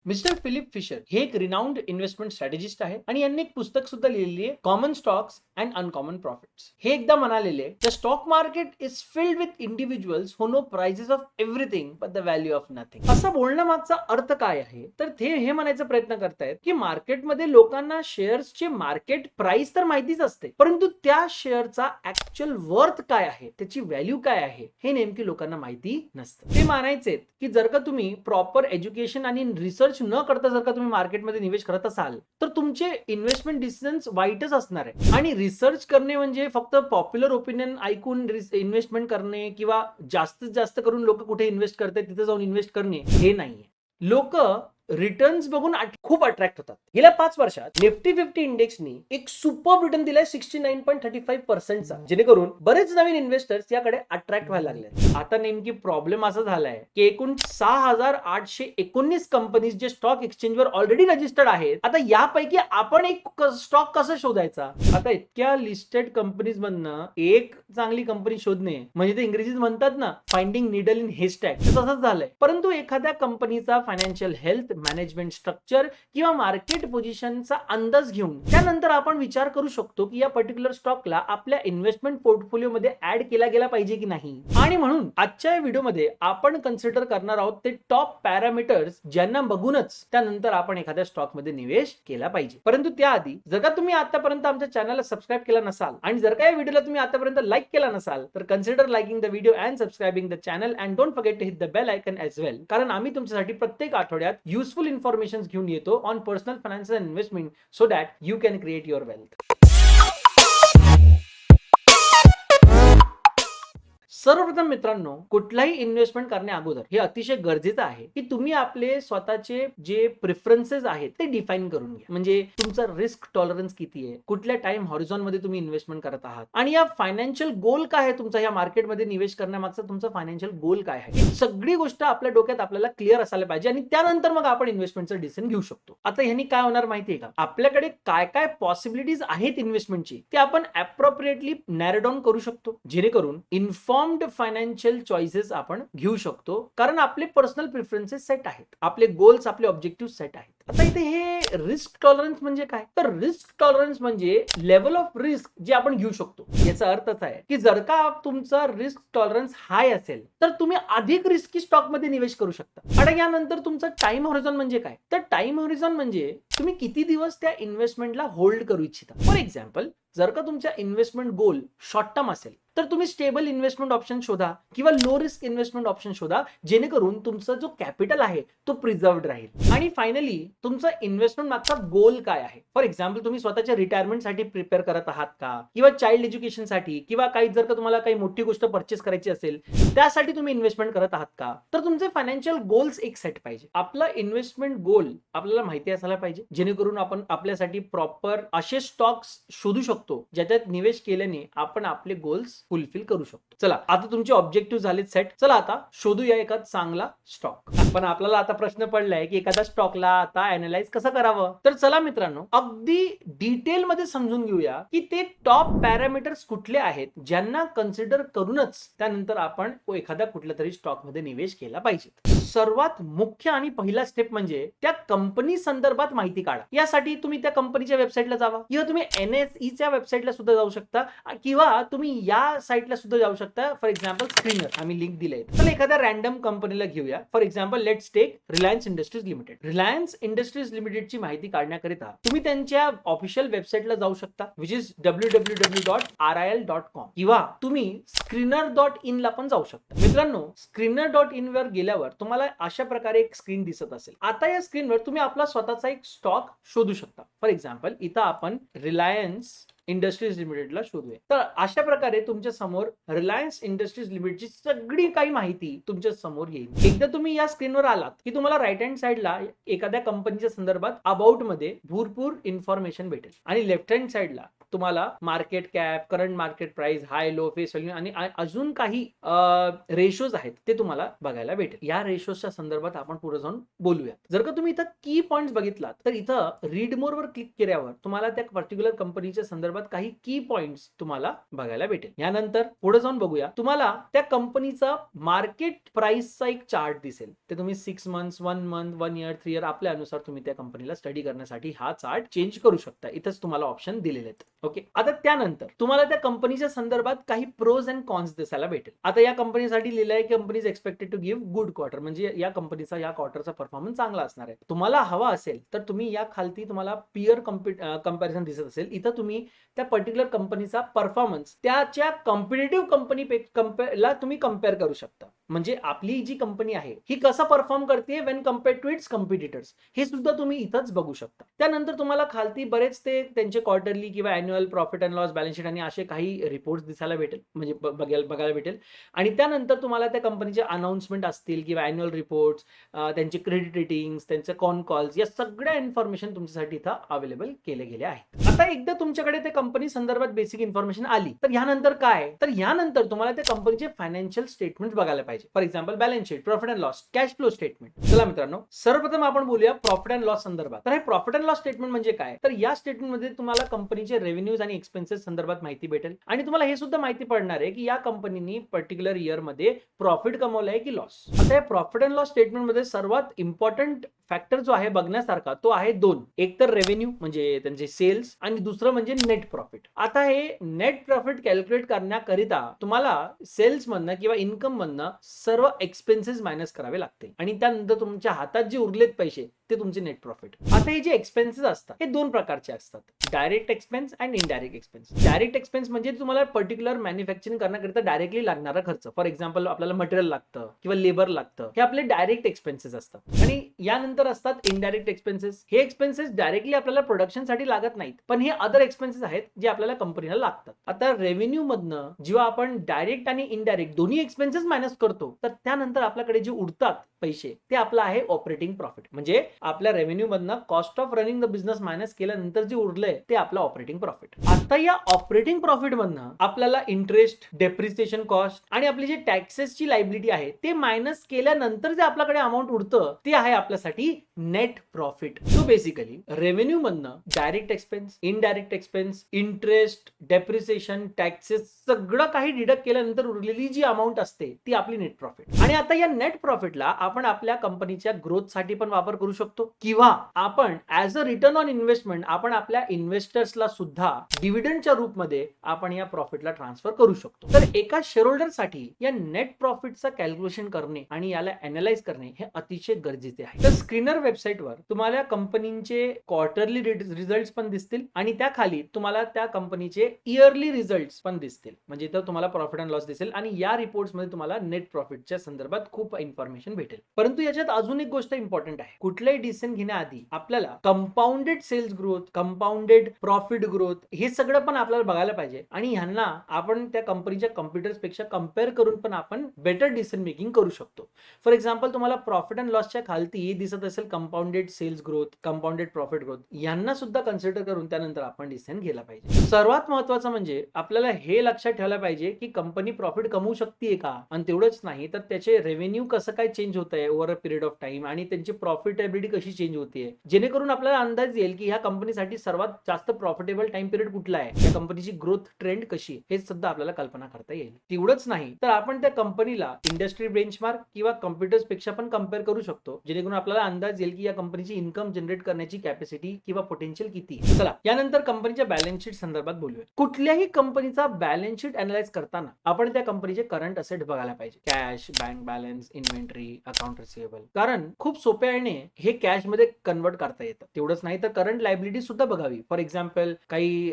Mister Philip fissure हे एक renowned investment strategist आहे आणि यांनी एक पुस्तक सुद्धा लिहिलेली आहे, common stocks and uncommon profits. हे एकदा म्हणालेले, the stock market is filled with individuals who know prices of everything but the value of nothing. असं बोलण्यामागचा अर्थ काय आहे, तर ते हे म्हणायचा प्रयत्न करतायत की मार्केटमध्ये लोकांना शेअर्सचे मार्केट प्राइस तर माहितीच असते, परंतु त्या शेअरचा ऍक्च्युअल वर्थ काय आहे, त्याची व्हॅल्यू काय आहे, हे नेमकी लोकांना माहिती नसतं. ते म्हणायचे की जर का तुम्ही प्रॉपर एज्युकेशन आणि रिसर्च न करता जर का तुम्ही मार्केटमध्ये निवेश करत असाल तर तुमचे इन्व्हेस्टमेंट डिसिजन्स वाईटच असणार आहे. आणि रिसर्च करणे म्हणजे फक्त पॉप्युलर ओपिनियन ऐकून इन्व्हेस्टमेंट करणे किंवा जास्तीत जास्त करून लोक कुठे इन्व्हेस्ट करतात तिथे जाऊन इन्व्हेस्ट करणे हे नाहीये. लोक रिटर्न्स बघून खूप अट्रॅक्ट होतात. गेल्या 5 वर्षात निफ्टी 50 इंडेक्सनी एक सुपर रिटर्न दिलाय 69.35%चा, जेणेकरून बरेच नवीन इन्व्हेस्टर्स याकडे अट्रॅक्ट व्हायला लागले. आता नेमकी प्रॉब्लेम असा झालाय की एकूण 6,819 कंपनीज जे स्टॉक एक्सचेंजवर ऑलरेडी रजिस्टर्ड आहेत, आता यापैकी आपण एक स्टॉक कसा शोधायचा. आता इतक्या लिस्टेड कंपनीज मधनं एक चांगली कंपनी शोधणे म्हणजे ते इंग्रजीत म्हणतात ना, फाइंडिंग निडल इन हेस्टॅग, तसंच झालंय. परंतु एखाद्या कंपनीचा फायनान्शियल हेल्थ, मॅनेजमेंट स्ट्रक्चर किंवा मार्केट पोझिशनचा अंदाज घेऊन त्यानंतर आपण विचार करू शकतो की या पर्टिक्युलर स्टॉकला आपल्या इन्व्हेस्टमेंट पोर्टफोलिओमध्ये ऍड केला गेला पाहिजे की नाही. आणि म्हणून आजच्या व्हिडिओमध्ये आपण कन्सिडर करणार आहोत ते टॉप पॅरामीटर्स ज्यांना बघूनच त्यानंतर आपण एखाद्या स्टॉकमध्ये निवेश केला पाहिजे. परंतु त्याआधी जर का तुम्ही आतापर्यंत आमच्या चॅनलला सबस्क्राईब केला नसाल आणि जर का या व्हिडिओला तुम्ही आतापर्यंत लाईक केला नसाल तर consider liking the video and subscribing the channel and don't forget to hit the bell icon as well, कारण आम्ही तुमच्यासाठी प्रत्येक आठवड्यात युजफुल इन्फॉर्मेशन घेऊन येतो on personal finance and investment so that you can create your wealth. सर्वप्रथम मित्रांनो, कुठलाही इन्व्हेस्टमेंट करण्या अगोदर हे अतिशय गरजेचं आहे की तुम्ही आपले स्वतःचे जे प्रेफरन्सेस आहेत ते डिफाईन करून घ्या. म्हणजे तुमचा रिस्क टॉलरन्स किती आहे, कुठल्या टाइम हॉरिझॉन मध्ये तुम्ही इन्व्हेस्टमेंट करत आहात आणि या फायनान्शियल गोल काय आहे तुमचा, या मार्केटमध्ये निवेश करण्यामागचा तुमचा फायनान्शियल गोल काय आहे, ही सगळी गोष्ट आपल्या डोक्यात आपल्याला क्लिअर असायला पाहिजे आणि त्यानंतर मग आपण इन्व्हेस्टमेंटचं डिसिजन घेऊ शकतो. आता ह्यांनी काय होणार माहितीये का, आपल्याकडे काय काय पॉसिबिलिटीज आहेत इन्व्हेस्टमेंटची ते आपण अप्रोप्रिएटली नॅरो डाऊन करू शकतो, जेणेकरून इन्फॉर्म्ड फायनान्शियल चॉईसेस आपण घेऊ शकतो. कारण आपले पर्सनल प्रेफरन्सेस सेट आहेत, आपले गोल्स, आपले ऑब्जेक्टिव्ह सेट आहेत. आता इथे हे रिस्क टॉलरन्स म्हणजे काय, तर रिस्क टॉलरन्स म्हणजे लेवल ऑफ रिस्क जे आपण घेऊ शकतो. याचा अर्थ असा आहे की जर का तुमचा रिस्क टॉलरन्स हाय असेल तर तुम्ही अधिक रिस्की स्टॉक मध्ये निवेश करू शकता. आणि यानंतर तुमचा टाइम हॉरिझॉन म्हणजे काय, तर टाइम हॉरिझॉन म्हणजे तुम्ही किती दिवस त्या इन्व्हेस्टमेंटला होल्ड करू इच्छिता. फॉर एक्झाम्पल, जर का तुमचा इन्व्हेस्टमेंट गोल शॉर्ट टर्म असेल तर तुम्ही स्टेबल इन्व्हेस्टमेंट ऑप्शन शोधा किंवा लो रिस्क इन्व्हेस्टमेंट ऑप्शन शोधा, जेणेकरून तुमचा जो कॅपिटल आहे तो प्रिझर्व्ड राहील. आणि फायनली तुमचा इन्व्हेस्टमेंट मागचा गोल काय आहे. फॉर एक्झाम्पल, तुम्ही स्वतःच्या रिटायरमेंटसाठी प्रिपेअर करत आहात का, किंवा चाइल्ड एज्युकेशनसाठी, किंवा काही जर का तुम्हाला काही मोठी गोष्ट परचेस करायची असेल त्यासाठी तुम्ही इन्व्हेस्टमेंट करत आहात का, तर तुमचे फायनान्शियल गोल्स एक सेट पाहिजे. आपला इन्व्हेस्टमेंट गोल आपल्याला माहिती असायला पाहिजे, जेणेकरून आपण आपल्यासाठी प्रॉपर असे स्टॉक्स शोधू शकतो ज्याच्यात निवेश केल्याने आपण आपले गोल्स फुलफिल करू शकतो. चला, आता तुमचे ऑब्जेक्टिव्ह झालेत सेट. चला आता शोधूया एका चांगला स्टॉक. पण आपल्याला आता प्रश्न पडलाय की एखाद्या स्टॉकला आता अॅनालाइज कसं करावं. तर चला मित्रांनो, अगदी डिटेल मध्ये समजून घेऊया की ते टॉप पॅरामीटर्स कुठले आहेत ज्यांना कन्सिडर करूनच त्यानंतर आपण एखाद्या कुठल्या तरी स्टॉक मध्ये निवेश केला पाहिजे. सर्वात मुख्य आणि पहिला स्टेप म्हणजे त्या कंपनी संदर्भात माहिती काढा. यासाठी तुम्ही त्या कंपनीच्या वेबसाईटला जावा किंवा तुम्ही NSE च्या वेबसाईटला सुद्धा जाऊ शकता किंवा तुम्ही या साईटला सुद्धा जाऊ शकता. फॉर एक्झाम्पल, स्क्रीनर आम्ही लिंक दिले. तर एखाद्या रॅन्डम कंपनीला घेऊया. For example, let's take Reliance Industries Limited. Reliance Industries लिमिटेडची माहिती काढण्याकरिता तुम्ही त्यांच्या ऑफिशियल वेबसाईटला जाऊ शकता, विच इज www.ril.com, किंवा तुम्ही screener.in ला पण जाऊ शकता. मित्रांनो, screener.in वर गेल्यावर तुम्हाला अशा प्रकारे एक स्क्रीन दिसत असेल. आता या स्क्रीनवर तुम्ही आपला स्वतःचा एक स्टॉक शोधू शकता. फॉर एक्झाम्पल, इथं आपण रिलायन्स इंडस्ट्रीज लिमिटेडला शोधूया. तर अशा प्रकारे तुमच्या समोर रिलायन्स इंडस्ट्रीज लिमिटेडची सगळी काही माहिती तुमच्या समोर येईल. एकदा तुम्ही या स्क्रीनवर आलात की तुम्हाला राईट हँड साईडला एखाद्या कंपनीच्या संदर्भात अबाउट मध्ये भरपूर इन्फॉर्मेशन भेटेल आणि लेफ्ट हँड साईडला तुम्हाला market cap, current market price, high low, face value आणि अजून काही रेशोज आहेत ते तुम्हाला बघायला भेटेल. या रेशोजच्या संदर्भात आपण पुढे जाऊन बोलूया. जर का तुम्ही इथं की पॉइंट्स बघितलात तर इथं रीड मोर वर क्लिक केल्यावर तुम्हाला त्या पर्टिक्युलर कंपनीच्या संदर्भात संदर्भात काही की पॉइंट्स तुम्हाला बघायला भेटेल. यानंतर पुढे जाऊन बघूया, तुम्हाला त्या कंपनीचा मार्केट प्राइसचा एक चार्ट दिसेल. ते तुम्ही 6 मंथ्स, 1 मंथ, 1 इयर, 3 इयर आपल्या अनुसार तुम्ही त्या कंपनीला स्टडी करण्यासाठी हा चार्ट चेंज करू शकता. इथंच तुम्हाला ऑप्शन दिलेले आहेत. ओके, आता त्यानंतर तुम्हाला त्या कंपनीच्या संदर्भात काही प्रोज अँड कॉन्स दिसायला भेटेल. आता या कंपनीसाठी लिहिलं आहे की company is expected to give good quarter, म्हणजे या कंपनीचा या क्वार्टरचा परफॉर्मन्स चांगला असणार आहे. तुम्हाला हवा असेल तर तुम्ही या खालती तुम्हाला पियर कंपॅरिझन दिसत असेल, इथं तुम्ही त्या पर्टिक्युलर कंपनीचा परफॉर्मन्स त्याच्या कॉम्पिटिटिव्ह कंपनीला तुम्ही कम्पेअर करू शकता. म्हणजे आपली जी कंपनी आहे ही कसं परफॉर्म करते when compare to its competitors, हे सुद्धा तुम्ही इथंच बघू शकता. त्यानंतर तुम्हाला खालती बरेच ते त्यांचे क्वार्टरली किंवा annual profit and loss balance sheet आणि असे काही रिपोर्ट्स दिसायला भेटेल, म्हणजे बघायला भेटेल. आणि त्यानंतर तुम्हाला त्या कंपनीचे अनाउन्समेंट असतील किंवा अॅन्युअल रिपोर्ट्स, त्यांचे क्रेडिट रेटिंग्स, त्यांचे कॉन कॉल्स, या सगळ्या इन्फॉर्मेशन तुमच्यासाठी इथं अवेलेबल केले गेले आहेत. आता एकदा तुमच्याकडे ते कंपनी संदर्भात बेसिक इन्फॉर्मेशन आली तर यानंतर काय, तर यानंतर तुम्हाला त्या कंपनीचे फायनान्शियल स्टेटमेंट बघायला पाहिजे. For example balance sheet, profit and loss, cash flow statement. चला मित्रांनो, सर्वप्रथम आपण बोलूया प्रॉफिट अँड लॉस संदर्भात. तर हे प्रॉफिट अँड लॉस स्टेटमेंट म्हणजे काय, तर या स्टेटमेंटमध्ये तुम्हाला कंपनीचे रेव्हेन्यूज आणि एक्सपेन्सेस संदर्भात माहिती भेटेल आणि तुम्हाला हे सुद्धा माहिती पडणार आहे की या कंपनीने पर्टिक्युलर इयर मध्ये प्रॉफिट कमवलंय की लॉस. आता या प्रॉफिट अँड लॉस स्टेटमेंट मध्ये सर्वात इम्पॉर्टंट फॅक्टर जो आहे बघण्यासारखा तो आहे दोन. एक तर रेव्हेन्यू म्हणजे त्यांचे सेल्स आणि दुसरं म्हणजे नेट प्रॉफिट. आता हे नेट प्रॉफिट कॅल्क्युलेट करण्याकरिता तुम्हाला सेल्स मधनं किंवा इन्कम मधनं सर्व एक्सपेन्सेस मायनस करावे लागतील आणि त्यानंतर तुमच्या हातात जे उरलेत पैसे ते तुमचे नेट प्रॉफिट. आता हे जे एक्सपेन्सेस असतात हे दोन प्रकारचे असतात, direct expense and indirect expense. Direct expense म्हणजे तुम्हाला पर्टिक्युलर मॅन्युफॅक्चरिंग करण्याकरिता डायरेक्टली लागणारा खर्च. फॉर एक्झाम्पल आपल्याला मटेरियल लागतं किंवा लेबर लागतं, हे आपले डायरेक्ट एक्सपेन्सेस असतात. आणि यानंतर असतात इनडायरेक्ट एक्सपेन्सेस. हे एक्सपेन्सेस डायरेक्टली आपल्याला प्रोडक्शनसाठी लागत नाहीत, पण हे अदर एक्सपेन्सेस आहेत जे आपल्याला कंपनीला लागतात. आता रेव्हेन्यू मधनं जेव्हा आपण डायरेक्ट आणि इनडायरेक्ट दोन्ही एक्सपेन्सेस मायनस करतो तर त्यानंतर आपल्याकडे जे उरतात पैसे ते आपलं आहे ऑपरेटिंग प्रॉफिट. म्हणजे आपल्या रेव्हेन्यू मधनं cost of running the business minus केल्यानंतर जे उरलंय ते आपलं ऑपरेटिंग प्रॉफिट. आता या ऑपरेटिंग प्रॉफिट मधनं आपल्याला इंटरेस्ट, डेप्रिसिएशन कॉस्ट आणि आपली जे टॅक्सेसची लायबिलिटी आहे ते मायनस केल्यानंतर जे आपल्याकडे अमाऊंट उरतं ते आहे आपल्यासाठी net profit. So basically revenue मधनं direct expense, indirect expense, interest, depreciation, taxes सगळं काही डिडक्ट केल्यानंतर उरलेली जी अमाऊंट असते ती आपली नेट प्रॉफिट. आणि आता या नेट प्रॉफिटला आपण आपल्या कंपनीच्या ग्रोथ साठी पण वापर करू शकतो किंवा आपण as a return on investment आपण आपल्या इन्व्हेस्टर्सला सुद्धा डिव्हिडंडच्या रूपमध्ये आपण या प्रॉफिटला ट्रान्सफर करू शकतो. तर एका शेअरहोल्डर साठी या नेट प्रॉफिटचं कॅल्क्युलेशन करणे आणि याला अनालाइज करणे हे अतिशय गरजेचे आहे. तर स्क्रीनर वेबसाईटवर तुम्हाला कंपनीचे क्वार्टरली रिझल्ट्स पण दिसतील आणि त्या खाली तुम्हाला त्या कंपनीचे इयरली रिझल्ट्स पण दिसतील. म्हणजे इथं तुम्हाला प्रॉफिट अँड लॉस दिसेल आणि या रिपोर्ट्स मध्ये तुम्हाला नेट प्रॉफिटच्या संदर्भात खूप इन्फॉर्मेशन भेटेल. परंतु याच्यात अजून एक गोष्ट इम्पॉर्टंट आहे. कुठल्याही डिसिजन घेण्याआधी आपल्याला compounded sales growth, compounded profit growth हे सगळं पण आपल्याला बघायला पाहिजे आणि ह्यांना आपण त्या कंपनीच्या कॉम्पिटिटर्स पेक्षा कम्पेअर करून पण आपण बेटर डिसिजन मेकिंग करू शकतो. फॉर एक्झाम्पल तुम्हाला प्रॉफिट अँड लॉसच्या खालती दिसत असेल compounded sales growth, compounded profit growth, यांना सुद्धा कन्सिडर करून त्यानंतर आपण डिसिजन घ्यायला पाहिजे. सर्वात महत्त्वाचं म्हणजे आपल्याला हे लक्षात ठेवायला पाहिजे की कंपनी प्रॉफिट कमवू शकते का, आणि तेवढंच नाही तर त्याचे रेव्हेन्यू कसं काय चेंज होत आहे over a period of time आणि त्यांची प्रॉफिटेबिलिटी कशी चेंज होते, जेणेकरून आपल्याला अंदाज येईल की ह्या कंपनीसाठी सर्वात जास्त प्रॉफिटेबल टाइम पिरियड कुठला आहे, या कंपनीची ग्रोथ ट्रेंड कशी, हे सुद्धा आपल्याला कल्पना करता येईल. तेवढंच नाही तर आपण त्या कंपनीला इंडस्ट्री बेंचमार्क किंवा कॉम्पिटिटर्स पेक्षा पण कम्पेअर करू शकतो, जेणेकरून आपल्याला अंदाज येईल की या कंपनीची इन्कम जनरेट करण्याची कॅपॅसिटी किंवा पोटेन्शियल किती. चला यानंतर कंपनीच्या बॅलन्स शीट संदर्भात बोलूया. कुठल्याही कंपनीचा बॅलन्स शीट अनालाइज करताना आपण त्या कंपनीचे करंट असेट बघायला पाहिजे. Cash, bank balance, inventory, account receivable. कारण खूप सोप्याने हे कॅश मध्ये कन्वर्ट करता येतं. तेवढंच नाही तर करंट लायबिलिटी सुद्धा बघावी. फॉर एक्झाम्पल काही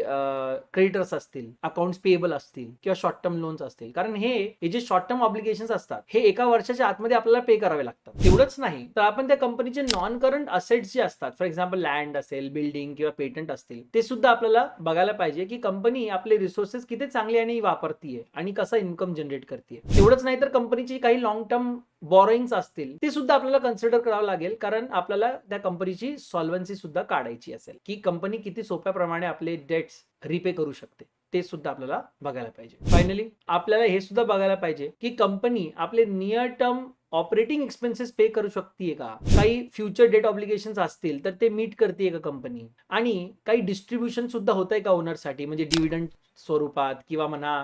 क्रेडिटर्स असतील, अकाउंट्स पेएबल असतील किंवा शॉर्ट टर्म लोन्स असतील. कारण हे जे शॉर्ट टर्म ऑब्लिगेशन्स असतात हे एका वर्षाच्या आतमध्ये आपल्याला पे करावे लागतात. तेवढंच नाही तर आपण त्या कंपनीचे नॉन करंट असेट्स जे असतात, फॉर एक्झाम्पल लँड असेल, बिल्डिंग किंवा पेटंट असतील, ते सुद्धा आपल्याला बघायला पाहिजे की कंपनी आपले रिसोर्सेस किती चांगल्याने वापरतीये आणि कसा इन्कम जनरेट करते. तेवढंच नाही तर कंपनीची काही लॉंग टर्म बॉरोइंग्स असतील ते सुद्धा आपल्याला कन्सिडर करावं लागेल, कारण आपल्याला त्या कंपनीची सॉल्व्हन्सी सुद्धा काढायची असेल की कंपनी किती सोप्या प्रमाणे आपले डेट्स रिपे करू शकते, ते सुद्धा आपल्याला बघायला पाहिजे. फायनली आपल्याला हे सुद्धा बघायला पाहिजे की कंपनी आपले नियर टर्म ऑपरेटिंग एक्सपेन्सेस पे करू शकते का, काही फ्युचर डेट ऑब्लिगेशन्स असतील तर ते मीट करते का कंपनी, आणि काही डिस्ट्रीब्युशन सुद्धा होत आहे का ओनरसाठी, म्हणजे डिव्हिडंड स्वरूपात किंवा म्हणा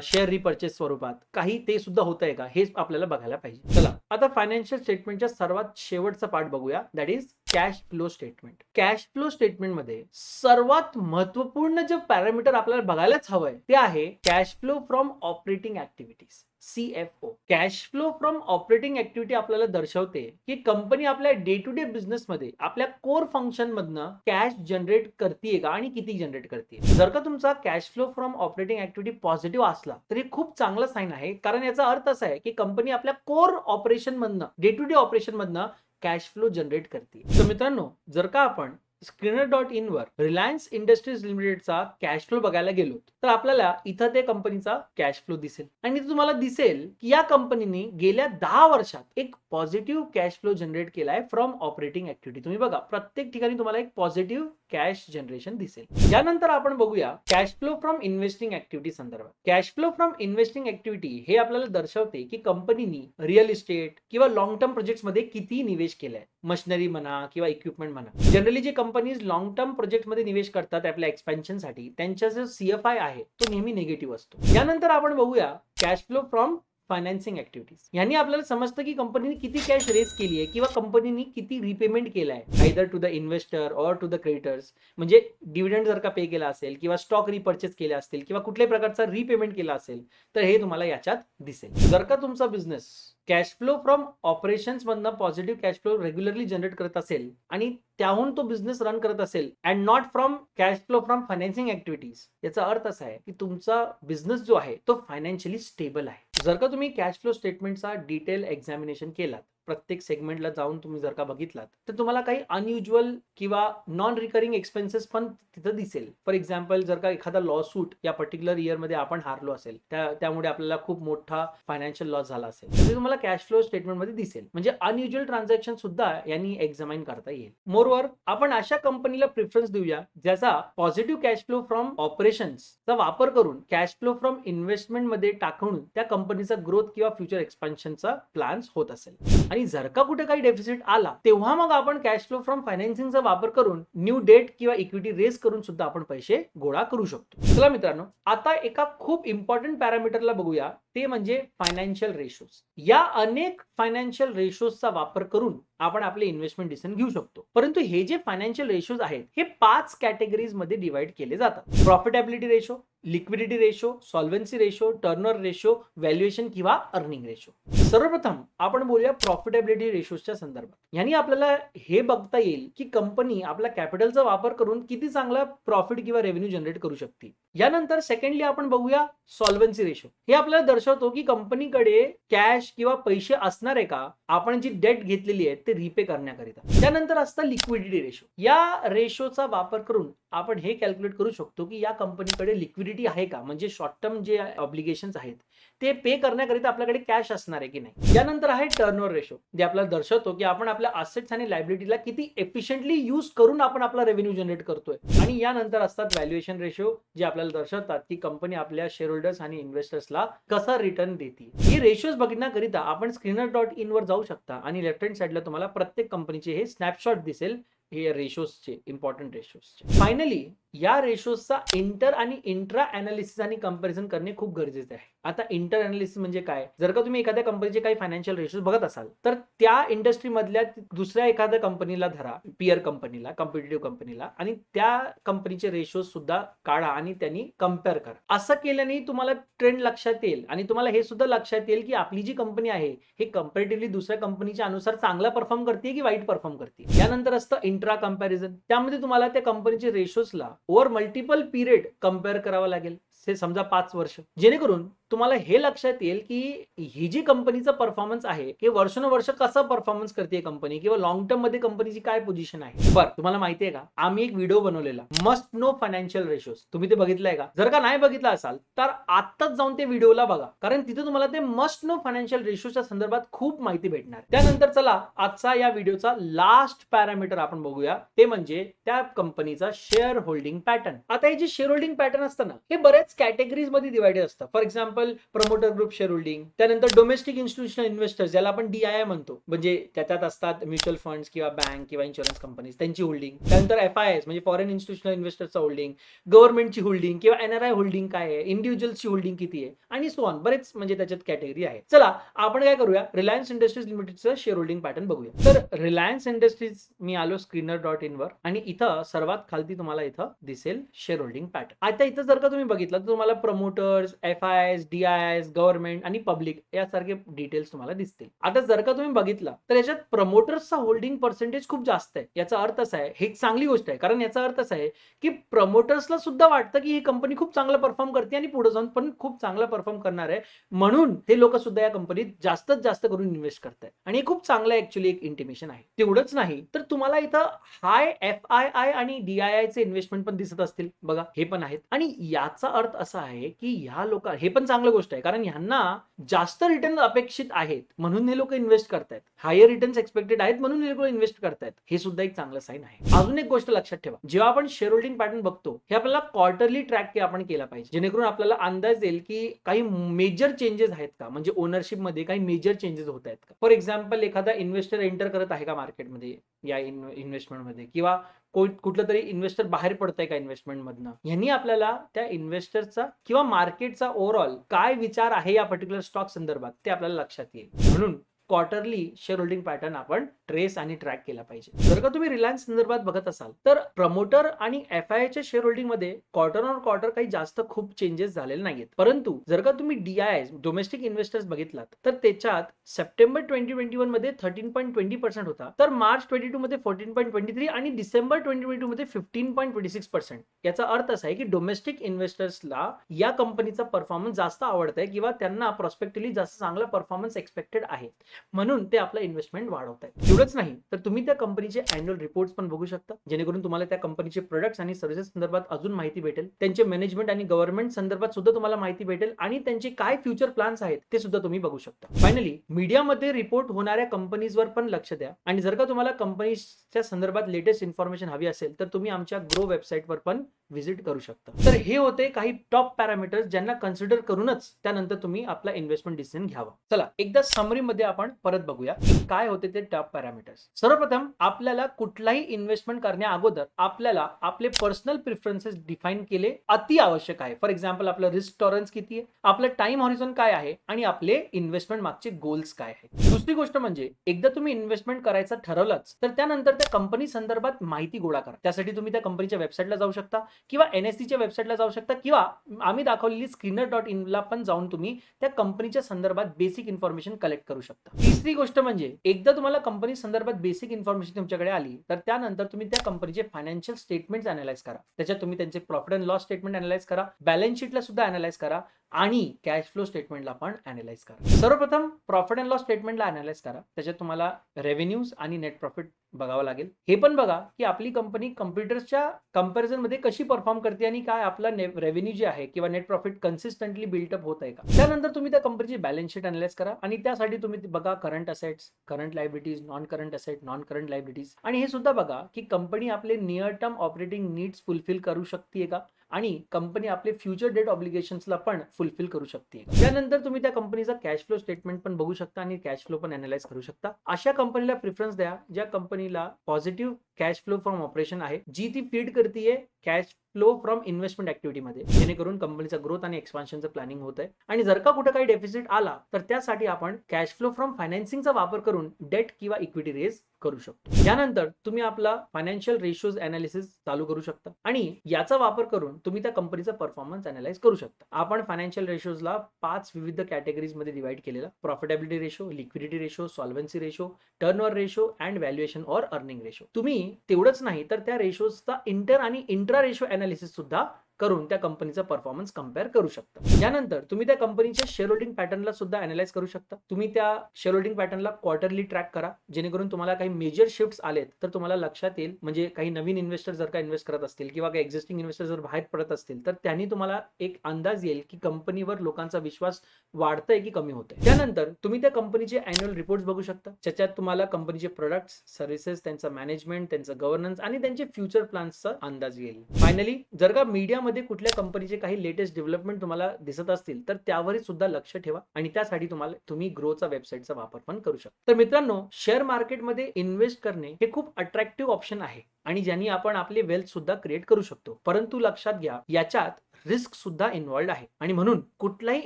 शेअर रिपर्चेस स्वरूपात काही ते सुद्धा होत आहे का, हे आपल्याला बघायला पाहिजे. चला आता फायनान्शियल स्टेटमेंटच्या सर्वात शेवटचा पार्ट बघूया, that is cash flow statement. Cash flow statement मध्ये सर्वात महत्वपूर्ण जे पॅरामीटर आपल्याला बघायलाच हवंय ते आहे cash flow from operating activities, CFO. Cash flow from operating activity आपल्याला दर्शवते की कंपनी आपल्या डे टू डे बिझनेस मध्ये आपल्या कोर फंक्शन मधनं कॅश जनरेट करते का आणि किती जनरेट करते. जर का तुमचा cash flow from operating activity positive असला तर हे खूप चांगला साइन आहे, कारण याचा अर्थ असा आहे की कंपनी आपल्या कोर ऑपरेशन मधनं, डे टू डे ऑपरेशन मधनं कॅश फ्लो जनरेट करते. तर मित्रांनो, जर का आपण Skinner.in वर रिलायन्स इंडस्ट्रीज लिमिटेडचा कॅश फ्लो बघायला गेलो तर आपल्याला इथं ते कंपनीचा कॅश फ्लो दिसेल, आणि तुम्हाला दिसेल की या कंपनीने गेल्या 10 वर्षात एक पॉझिटिव्ह कॅश फ्लो जनरेट केलाय फ्रॉम ऑपरेटिंग ऍक्टिव्हिटी. तुम्ही बघा प्रत्येक ठिकाणी तुम्हाला एक पॉझिटिव्ह कॅश जनरेशन दिसेल. यानंतर आपण बघूया cash flow from investing activity संदर्भात. Cash flow from investing activity हे आपल्याला दर्शवते की कंपनीने रिअल इस्टेट किंवा लॉंग टर्म प्रोजेक्ट्स मध्ये किती निवेश केलाय, मशिनरी म्हणा किंवा इक्विपमेंट म्हणा. जनरली जे कंपनीज लॉंग टर्म प्रोजेक्ट मध्ये निवेश करतात आपल्या एक्सपेन्शन साठी, त्यांचा जो CFI आहे तो नेहमी निगेटिव्ह असतो. यानंतर आपण बघूया cash flow from financing activities. यांनी आपल्याला समजतं की कंपनीने किती कॅश रेज केली आहे किंवा कंपनीने किती रिपेमेंट केलाय, either to the investor or to the creditors. म्हणजे डिव्हिडंड जर का पे केला असेल किंवा स्टॉक रिपर्चेस केले असतील किंवा कुठल्याही प्रकारचा रिपेमेंट केला असेल तर हे तुम्हाला याच्यात दिसेल. जर का तुमचा business cash flow from operations मधनं positive cash flow regularly generate करत असेल आणि त्याहून तो बिझनेस रन करत असेल and not from cash flow from financing activities, याचा अर्थ असा आहे की तुमचा बिझनेस जो आहे तो फायनान्शियली स्टेबल आहे. जर का तुम्ही कॅश फ्लो स्टेटमेंटचा डिटेल एक्झामिनेशन केलात, प्रत्येक सेगमेंटला जाऊन तुम्ही जर का बघितलात तर तुम्हाला काही अनयुज्युअल किंवा नॉन रिकरिंग एक्सपेन्सेस पण तिथं दिसेल. फॉर एक्झाम्पल, जर का एखादा लॉसूट या पर्टिक्युलर इयर मध्ये आपण हारलो असेल, त्यामुळे आपल्याला खूप मोठा फायनान्शियल लॉस झाला असेल, तर ते तुम्हाला कॅश फ्लो स्टेटमेंट मध्ये दिसेल. म्हणजे अनयुज्युअल ट्रान्झॅक्शन सुद्धा यांनी एक्झामाइन करता येईल. मोरओव्हर आपण अशा कंपनीला प्रेफरन्स देऊया ज्याचा पॉझिटिव्ह कॅश फ्लो फ्रॉम ऑपरेशन्सचा वापर करून कॅश फ्लो फ्रॉम इन्व्हेस्टमेंट मध्ये टाकून त्या कंपनीचा ग्रोथ किंवा फ्युचर एक्सपान्शनचा प्लॅन्स होत असेल. आणि जर का कुठे काही डेफिसिट आला तेव्हा मग आपण कॅश फ्लो फ्रॉम फायनान्सिंगचा वापर करून न्यू डेट किंवा इक्विटी रेज करून सुद्धा आपण पैसे गोळा करू शकतो. चला मित्रांनो, आता एका खूप इम्पॉर्टंट पॅरामीटरला बघूया, ते म्हणजे फायनान्शियल रेशोज. या अनेक फायनान्शियल रेशोजचा वापर करून आपण आपले इन्व्हेस्टमेंट डिसिजन घेऊ शकतो. परंतु हे जे फायनान्शियल रेशोज आहेत हे 5 कॅटेगरीज मध्ये डिवाइड केले जातात. Profitability ratio, liquidity ratio, solvency ratio, turnover ratio, valuation किंवा अर्निंग रेशो. सर्वप्रथम आपण बोलूया प्रॉफिटेबिलिटी रेशोच्या संदर्भात. यांनी आपल्याला हे बघता येईल की कंपनी आपल्या कॅपिटलचा वापर करून किती चांगला प्रॉफिट किंवा रेव्हेन्यू जनरेट करू शकते. यानंतर सेकंडली आपण बघूया सॉल्व्हन्सी रेशो. हे आपल्याला दर्शवतो की कंपनीकडे कॅश किंवा पैसे असणार आहे का आपण जी डेट घेतलेली आहे ते रिपे करण्याकरिता. त्यानंतर असतं लिक्विडिटी रेशो. या रेशोचा वापर करून आपण हे कॅल्क्युलेट करू शकतो की या कंपनीकडे लिक्विडिटी आहे का, म्हणजे शॉर्ट टर्म जे ऑब्लिगेशन्स आहेत ते पे करण्याकरिता आपल्याकडे कॅश असणार आहे की नाही. यानंतर आहे टर्नओव्हर रेशो, जे आपल्याला दर्शवतो की आपण आपल्या असेट्स आणि लायबिलिटीला किती एफिशिएंटली यूज करून आपण आपला रेव्हेन्यू जनरेट करतोय. आणि यानंतर असतात व्हॅल्युएशन रेशो, जे आपल्याला दर्शवतात की कंपनी आपल्या शेअर होल्डर्स आणि इन्व्हेस्टर्सला कसा रिटर्न देते. ही रेशोज बघण्याकरिता आपण Skinner.in वर जाऊ शकता आणि लेफ्ट हँड साइडला तुम्हाला प्रत्येक कंपनीचे हे स्नॅपशॉट दिसेल, हे रेशोजचे, इम्पॉर्टंट रेशोजचे. फायनली या रेशोजचा इंटर आणि इंट्रा अनालिसिस आणि कंपॅरिझन करणे खूप गरजेचे आहे. आता इंटर अनालिसिस म्हणजे काय, जर का तुम्ही एखाद्या कंपनीचे काही फायनान्शियल रेशोज बघत असाल तर त्या इंडस्ट्री मधल्या दुसऱ्या एखाद्या कंपनीला धरा, पियर कंपनीला, कॉम्पिटिटिव्ह कंपनीला, आणि त्या कंपनीचे रेशोज सुद्धा काढा आणि त्यांनी कम्पेअर करा. असं केल्याने तुम्हाला ट्रेंड लक्षात येईल आणि तुम्हाला हे सुद्धा लक्षात येईल की आपली जी कंपनी आहे हे कंपॅरेटिव्हली दुसऱ्या कंपनीच्या अनुसार चांगला परफॉर्म करते की वाईट परफॉर्म करते. यानंतर असतं इंट्रा कंपॅरिझन. त्यामध्ये तुम्हाला त्या कंपनीच्या रेशोजला ओव्हर मल्टिपल पिरियड कम्पेअर करावा लागेल, समजा 5 वर्ष, जेणेकरून तुम्हाला हे लक्षात येईल की ही जी कंपनीचा परफॉर्मन्स आहे हे वर्षानुवर्ष कसा परफॉर्मन्स करते कंपनी किंवा लॉंग टर्म मध्ये कंपनीची काय पोझिशन आहे. बरं, तुम्हाला माहिती आहे का, आम्ही एक व्हिडिओ बनवलेला मस्ट नो फायनान्शियल रेशोज. तुम्ही ते बघितलंय का? जर का नाही बघितला असाल तर आत्ताच जाऊन ते व्हिडिओला बघा, कारण तिथे तुम्हाला ते मस्ट नो फायनान्शियल रेशोच्या संदर्भात खूप माहिती भेटणार. त्यानंतर चला आजचा या व्हिडिओचा लास्ट पॅरामीटर आपण बघूया, ते म्हणजे त्या कंपनीचा शेअर होल्डिंग पॅटर्न. आता हे जे शेअर होल्डिंग पॅटर्न असतं ना, हे बऱ्याच कॅटेगरीज मध्ये डिवाइडेड असतं. For example example promoter group share holding, त्यानंतर डोमेस्टिक इन्स्टिट्यूशनल इन्व्हेस्टर्स ज्याला आपण DII म्हणतो, म्हणजे त्याच्यात असतात म्युच्युअल फंड्स किंवा बँक किंवा इन्शुरन्स कंपनीज त्यांची होल्डिंग, त्यानंतर FIIs म्हणजे फॉरेन इन्स्टिट्यूशनल इन्व्हेस्टरचा होल्डिंग, गव्हर्नमेंटची होल्डिंग किंवा NRI होल्डिंग काय आहे, इंडिव्हिज्युअलची होल्डिंग किती आहे आणि सो ऑन, बरेच म्हणजे त्याच्यात कॅटेगरी आहे. चला आपण काय करूया, रिलायन्स इंडस्ट्रीज लिमिटेडचं शेअर होल्डिंग पॅटर्न बघूया. तर रिलायन्स इंडस्ट्रीज, मी आलो स्क्रीनर.in वर आणि इथं सर्वात खालती तुम्हाला इथं दिसेल शेअर होल्डिंग पॅटर्न. आता इथं जर का तुम्ही बघितलं तर तुम्हाला प्रमोटर्स, FIIs, DIIs, गव्हर्नमेंट आणि पब्लिक यासारखे डिटेल्स तुम्हाला दिसतील. आता जर का तुम्ही बघितलं तर याच्यात प्रमोटर्सचा होल्डिंग पर्सेंटेज खूप जास्त आहे. याचा अर्थ असा आहे, हे चांगली गोष्ट आहे, कारण याचा अर्थ असा आहे की प्रमोटर्सला सुद्धा वाटतं की ही कंपनी खूप चांगला परफॉर्म करते आणि पुढे जाऊन पण खूप चांगला परफॉर्म करणार आहे, म्हणून ते लोक सुद्धा या कंपनीत जास्तीत जास्त करून इन्व्हेस्ट करतात आणि हे खूप चांगलं ऍक्च्युअली एक इंटिमेशन आहे. तेवढंच नाही तर तुम्हाला इथं हाय FII आणि DII चे इन्व्हेस्टमेंट पण दिसत असतील बघा, हे पण आहेत. आणि याचा अर्थ असा आहे की ह्या लोक, हे पण चांगली गोष्ट आहे कारण ह्यांना जास्त रिटर्न अपेक्षित आहेत म्हणून हे लोक इन्व्हेस्ट करतायत, हायर रिटर्न्स एक्सपेक्टेड आहेत म्हणून हे लोक इन्व्हेस्ट करतायत, हे सुद्धा एक चांगलं साईन आहे. अजून एक गोष्ट लक्षात ठेवा, जेव्हा आपण शेअर होल्डिंग पॅटर्न बघतो हे आपल्याला क्वार्टरली ट्रॅक आपण केला पाहिजे, जेणेकरून आपल्याला अंदाज येईल की काही मेजर चेंजेस आहेत का, म्हणजे ओनरशिप मध्ये काही मेजर चेंजेस होत आहेत का. फॉर एक्झाम्पल एखादा इन्व्हेस्टर एंटर करत आहे का मार्केटमध्ये या इन्व्हेस्टमेंटमध्ये, किंवा कुठलं तरी इन्व्हेस्टर बाहेर पडतंय का इन्व्हेस्टमेंट मधनं, यांनी आपल्याला त्या इन्व्हेस्टरचा किंवा मार्केटचा ओव्हरऑल काय विचार आहे या पर्टिक्युलर स्टॉक संदर्भात ते आपल्याला लक्षात येईल. म्हणून क्वार्टरली शेअर होल्डिंग पॅटर्न आपण ट्रेस आणि ट्रॅक केला पाहिजे. जर का तुम्ही रिलायन्स संदर्भात बघत असाल तर प्रमोटर आणि FII च्या शेअर होल्डिंग मध्ये क्वार्टर ऑन क्वार्टर काही जास्त खूप चेंजेस झालेले नाहीयेत, परंतु जर का तुम्ही DII डोमेस्टिक इन्व्हेस्टर्स बघितलात तर त्याच्यात सप्टेंबर 2021 मध्ये 13.20% होता, तर मार्च 22 मध्ये 14.23 आणि डिसेंबर 2022 मध्ये 15.26%. याचा अर्थ असा आहे की डोमेस्टिक इन्व्हेस्टर्सला या कंपनीचा परफॉर्मन्स जास्त आवडत आहे किंवा त्यांना प्रॉस्पेक्टिव्हली जास्त चांगला परफॉर्मन्स एक्सपेक्टेड आहे, म्हणून ते आपलं इन्व्हेस्टमेंट वाढवतात. एवढंच नाही तर तुम्ही त्या कंपनीचे अॅन्युअल रिपोर्ट्स पण बघू शकता, जेणेकरून तुम्हाला त्या कंपनीचे प्रोडक्ट्स आणि सर्व्हिसेस संदर्भात अजून माहिती भेटेल, त्यांचे मॅनेजमेंट आणि गव्हर्नमेंट संदर्भात सुद्धा तुम्हाला माहिती भेटेल आणि त्यांचे काय फ्युचर प्लॅन्स आहेत ते सुद्धा तुम्ही बघू शकता. फायनली मीडियामध्ये रिपोर्ट होणाऱ्या कंपनीजवर पण लक्ष द्या आणि जर का तुम्हाला कंपनीच्या संदर्भात लेटेस्ट इन्फॉर्मेशन हवी असेल तर तुम्ही आमच्या ग्रो वेबसाईटवर पण व्हिजिट करू शकता. तर हे होते काही टॉप पॅरामीटर्स ज्यांना कन्सिडर करूनच त्यानंतर तुम्ही आपला इन्व्हेस्टमेंट डिसिजन घ्यावा. चला एकदा समरी मध्ये आपण परत बघूया काय होते ते टॉप पॅरामीटर्स. सर्वप्रथम आपल्याला कुठलाही इन्व्हेस्टमेंट करण्या अगोदर आपल्याला आपले पर्सनल प्रिफरन्सेस डिफाईन केले अति आवश्यक आहे. फॉर एक्झाम्पल आपलं रिस्क टॉलरन्स किती आहे, आपलं टाइम हॉरिझॉन काय आहे आणि आपले इन्व्हेस्टमेंट मागचे गोल्स काय आहेत. दुसरी गोष्ट म्हणजे एकदा तुम्ही इन्व्हेस्टमेंट करायचं ठरवलंच तर त्यानंतर त्या कंपनी संदर्भात माहिती गोळा करा. त्यासाठी तुम्ही त्या कंपनीच्या वेबसाईटला जाऊ शकता किंवा NSEच्या वेबसाईटला जाऊ शकता किंवा आम्ही दाखवलेली स्क्रीनर.in ला पण जाऊन तुम्ही त्या कंपनीच्या संदर्भात बेसिक इन्फॉर्मेशन कलेक्ट करू शकता. तिसरी गोष्ट म्हणजे एकदा तुम्हाला कंपनी संदर्भात बेसिक इन्फॉर्मेशन तुमच्याकडे आली तर त्यानंतर तुम्ही त्या कंपनीचे फायनान्शियल स्टेटमेंट्स अनालाइज करा. त्याच्यात तुम्ही त्यांचे profit and loss statement analyse करा, बॅलन्स शीटला सुद्धा अनालाइज करा आणि कॅश फ्लो स्टेटमेंटला पण अनालाइज करा. सर्वप्रथम प्रॉफिट अँड लॉस स्टेटमेंटला अनालाइज करा. त्याच्यात तुम्हाला रेव्हेन्यूज आणि नेट प्रॉफिट बघावं लागेल. हे पण बघा की आपली कंपनी कॉम्पिटिटर्सच्या कंपॅरिझन मध्ये कशी परफॉर्म करते आणि काय आपला रेव्हेन्यू जे आहे किंवा नेट प्रॉफिट कन्सिस्टंटली बिल्टअप होत आहे का. त्यानंतर तुम्ही त्या कंपनीची बॅलन्स शीट अनालाइज करा आणि त्यासाठी तुम्ही बघा current assets, current liabilities, non current asset, non current liabilities आणि हे सुद्धा बघा की कंपनी आपले near term operating needs fulfil करू शकते का आणि कंपनी आपले फ्युचर डेट ऑब्लिगेशन्सला पण फुलफिल करू शकते. त्यानंतर तुम्ही त्या कंपनीचा कॅश फ्लो स्टेटमेंट पण बघू शकता आणि कॅश फ्लो पण अनालाइज करू शकता. अशा कंपनीला प्रिफरन्स द्या ज्या कंपनीला positive cash flow from operation आहे, जी ती फीड करतेय कॅश फ्लो फ्रॉम इन्व्हेस्टमेंट ऍक्टिव्हिटीमध्ये, जेणेकरून कंपनीचा ग्रोथ आणि एक्सपान्शनचं प्लॅनिंग होत आहे. आणि जर का कुठे काही डेफिसिट आला तर त्यासाठी आपण कॅश फ्लो फ्रॉम फायनान्सिंगचा वापर करून डेट किंवा इक्विटी रेज करू शकतो. यानंतर तुम्ही आपला फायनान्शियल रेशोज अनालिसिस चालू करू शकता आणि याचा वापर करून तुम्ही त्या कंपनीचा परफॉर्मन्स अनालाइज करू शकता. आपण फायनान्शियल रेशोजला 5 विविध कॅटेगरीज मध्ये डिवाइड केलेला: profitability ratio, liquidity ratio, solvency ratio, turnover ratio and valuation or earning ratio. तुम्ही तेवढंच नाही तर त्या रेशोजचा इंटर आणि इंट्रा रेशो अनालिसिस सुद्धा करून त्या कंपनीचा परफॉर्मन्स कंपेअर करू शकता. यानंतर तुम्ही त्या कंपनीच्या शेअर होल्डिंग पॅटर्नला सुद्धा अनालाइज करू शकता. तुम्ही त्या शेअर होल्डिंग पॅटर्नला क्वार्टरली ट्रॅक करा, जेणेकरून तुम्हाला काही मेजर शिफ्ट्स आलेत तर तुम्हाला लक्षात येईल. म्हणजे काही नवीन इन्व्हेस्टर जर का इन्व्हेस्ट करत असतील किंवा काही एक्झिस्टिंग इन्व्हेस्टर जर बाहेर पडत असतील तर त्यांनी तुम्हाला एक अंदाज येईल की कंपनीवर लोकांचा विश्वास वाढतोय की कमी होतोय. त्यानंतर तुम्ही त्या कंपनीचे अॅन्युअल रिपोर्ट्स बघू शकता, ज्याच्यात तुम्हाला कंपनीचे प्रोडक्ट्स, सर्व्हिसेस, त्यांचा मॅनेजमेंट, त्यांचं गव्हर्नन्स आणि त्यांचे फ्युचर प्लॅन्सचा अंदाज येईल. फायनली जर का मीडिया त्यामध्ये कुठल्या कंपनीचे काही लेटेस्ट डेव्हलपमेंट तुम्हाला दिसत असतील तर त्यावरही सुद्धा लक्ष ठेवा आणि त्यासाठी तुम्ही ग्रोचा वेबसाईटचा वापर पण करू शकता. तर मित्रांनो, शेअर मार्केटमध्ये इन्व्हेस्ट करणे हे खूप अट्रॅक्टिव्ह ऑप्शन आहे आणि ज्यांनी आपण आपले वेल्थ सुद्धा क्रिएट करू शकतो. परंतु लक्षात घ्या, याच्यात रिस्क सुद्धा इन्व्हॉल्ड आहे आणि म्हणून कुठलाही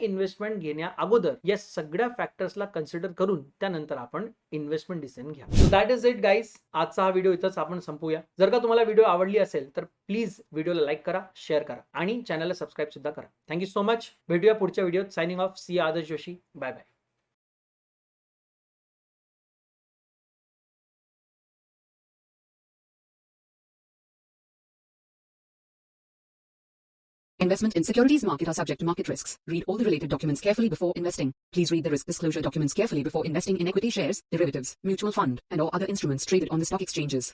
इन्व्हेस्टमेंट घेण्या अगोदर या सगळ्या फॅक्टर्सला कन्सिडर करून त्यानंतर आपण इन्व्हेस्टमेंट डिसिजन घ्या. So that is it guys. आजचा हा व्हिडिओ इथंच आपण संपूया. जर का तुम्हाला व्हिडिओ आवडली असेल तर प्लीज व्हिडिओला लाईक करा, शेअर करा आणि चॅनलला सबस्क्राईब सुद्धा करा. Thank you so much. भेटूया पुढच्या व्हिडिओत. Signing off. सी Aadarsh Joshi. Bye bye. Investment in securities market are subject to market risks. Read all the related documents carefully before investing. Please read the risk disclosure documents carefully before investing in equity shares, derivatives, mutual fund, and or other instruments traded on the stock exchanges.